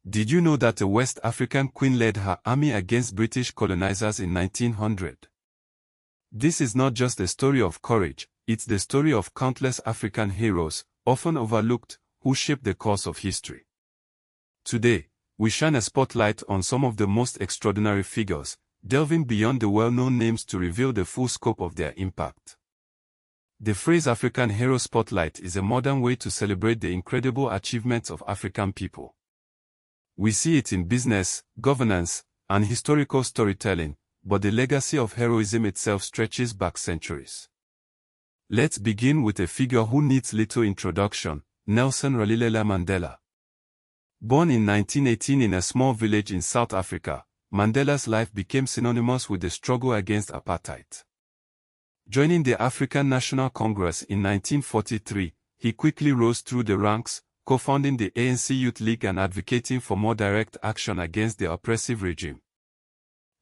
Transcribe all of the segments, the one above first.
Did you know that a West African queen led her army against British colonizers in 1900? This is not just a story of courage, it's the story of countless African heroes, often overlooked, who shaped the course of history. Today, we shine a spotlight on some of the most extraordinary figures, delving beyond the well-known names to reveal the full scope of their impact. The phrase African Hero Spotlight is a modern way to celebrate the incredible achievements of African people. We see it in business, governance, and historical storytelling, but the legacy of heroism itself stretches back centuries. Let's begin with a figure who needs little introduction, Nelson Rolihlahla Mandela. Born in 1918 in a small village in South Africa, Mandela's life became synonymous with the struggle against apartheid. Joining the African National Congress in 1943, he quickly rose through the ranks, co-founding the ANC Youth League and advocating for more direct action against the oppressive regime.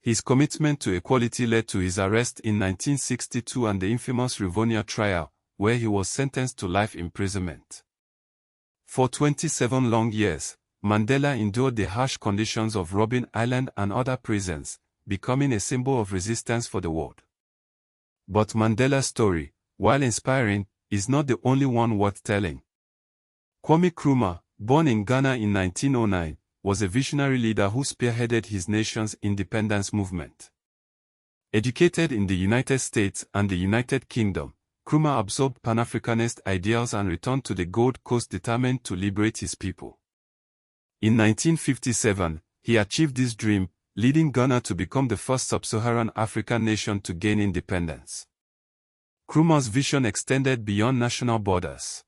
His commitment to equality led to his arrest in 1962 and the infamous Rivonia trial, where he was sentenced to life imprisonment. For 27 long years, Mandela endured the harsh conditions of Robben Island and other prisons, becoming a symbol of resistance for the world. But Mandela's story, while inspiring, is not the only one worth telling. Kwame Nkrumah, born in Ghana in 1909, was a visionary leader who spearheaded his nation's independence movement. Educated in the United States and the United Kingdom, Nkrumah absorbed Pan-Africanist ideals and returned to the Gold Coast determined to liberate his people. In 1957, he achieved this dream, leading Ghana to become the first sub-Saharan African nation to gain independence. Nkrumah's vision extended beyond national borders.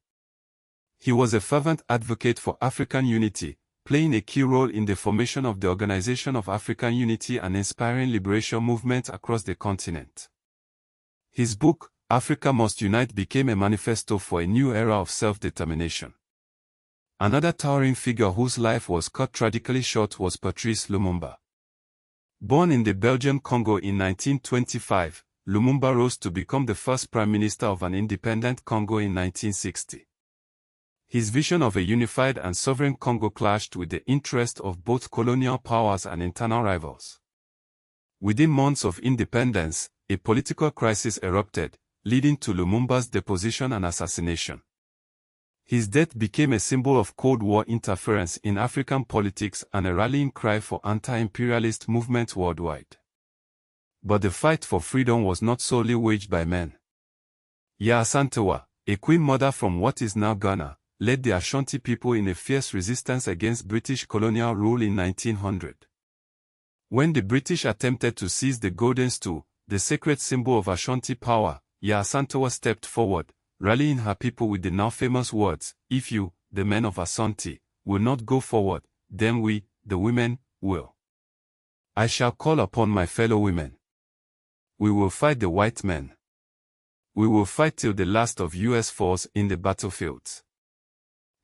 He was a fervent advocate for African unity, playing a key role in the formation of the Organization of African Unity and inspiring liberation movements across the continent. His book, Africa Must Unite, became a manifesto for a new era of self-determination. Another towering figure whose life was cut tragically short was Patrice Lumumba. Born in the Belgian Congo in 1925, Lumumba rose to become the first prime minister of an independent Congo in 1960. His vision of a unified and sovereign Congo clashed with the interests of both colonial powers and internal rivals. Within months of independence, a political crisis erupted, leading to Lumumba's deposition and assassination. His death became a symbol of Cold War interference in African politics and a rallying cry for anti-imperialist movements worldwide. But the fight for freedom was not solely waged by men. Asantewaa, a queen mother from what is now Ghana, led the Ashanti people in a fierce resistance against British colonial rule in 1900. When the British attempted to seize the golden stool, the sacred symbol of Ashanti power, Asantewaa stepped forward, rallying her people with the now famous words, "If you, the men of Asante, will not go forward, then we, the women, will. I shall call upon my fellow women. We will fight the white men. We will fight till the last of US falls in the battlefields."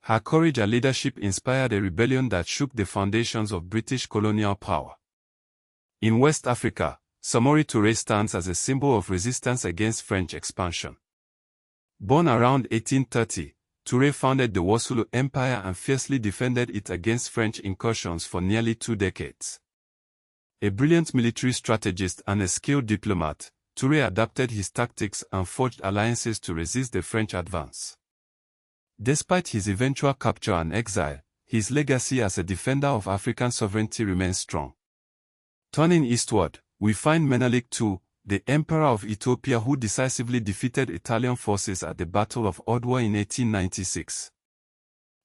Her courage and leadership inspired a rebellion that shook the foundations of British colonial power. In West Africa, Samori Toure stands as a symbol of resistance against French expansion. Born around 1830, Toure founded the Wasulu Empire and fiercely defended it against French incursions for nearly 2 decades. A brilliant military strategist and a skilled diplomat, Toure adapted his tactics and forged alliances to resist the French advance. Despite his eventual capture and exile, his legacy as a defender of African sovereignty remains strong. Turning eastward, we find Menelik II, the Emperor of Ethiopia who decisively defeated Italian forces at the Battle of Odwa in 1896.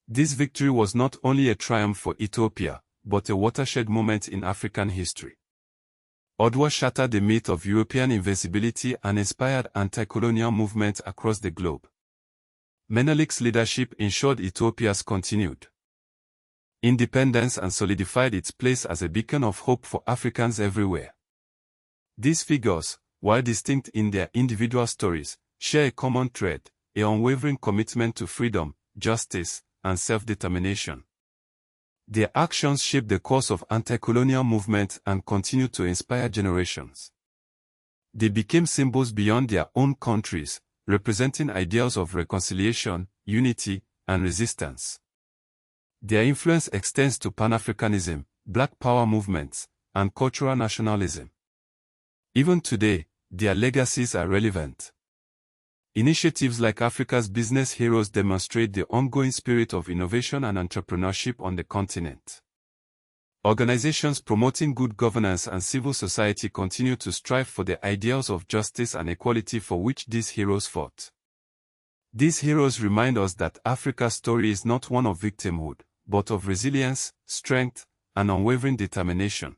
This victory was not only a triumph for Ethiopia, but a watershed moment in African history. Odwa shattered the myth of European invincibility and inspired anti-colonial movements across the globe. Menelik's leadership ensured Ethiopia's continued independence and solidified its place as a beacon of hope for Africans everywhere. These figures, while distinct in their individual stories, share a common thread, an unwavering commitment to freedom, justice, and self-determination. Their actions shaped the course of anti-colonial movements and continue to inspire generations. They became symbols beyond their own countries, representing ideals of reconciliation, unity, and resistance. Their influence extends to Pan-Africanism, Black Power movements, and cultural nationalism. Even today, their legacies are relevant. Initiatives like Africa's Business Heroes demonstrate the ongoing spirit of innovation and entrepreneurship on the continent. Organizations promoting good governance and civil society continue to strive for the ideals of justice and equality for which these heroes fought. These heroes remind us that Africa's story is not one of victimhood, but of resilience, strength, and unwavering determination.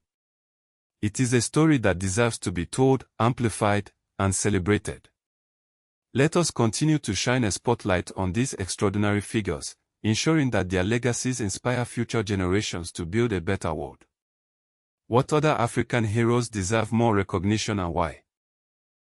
It is a story that deserves to be told, amplified, and celebrated. Let us continue to shine a spotlight on these extraordinary figures, ensuring that their legacies inspire future generations to build a better world. What other African heroes deserve more recognition and why?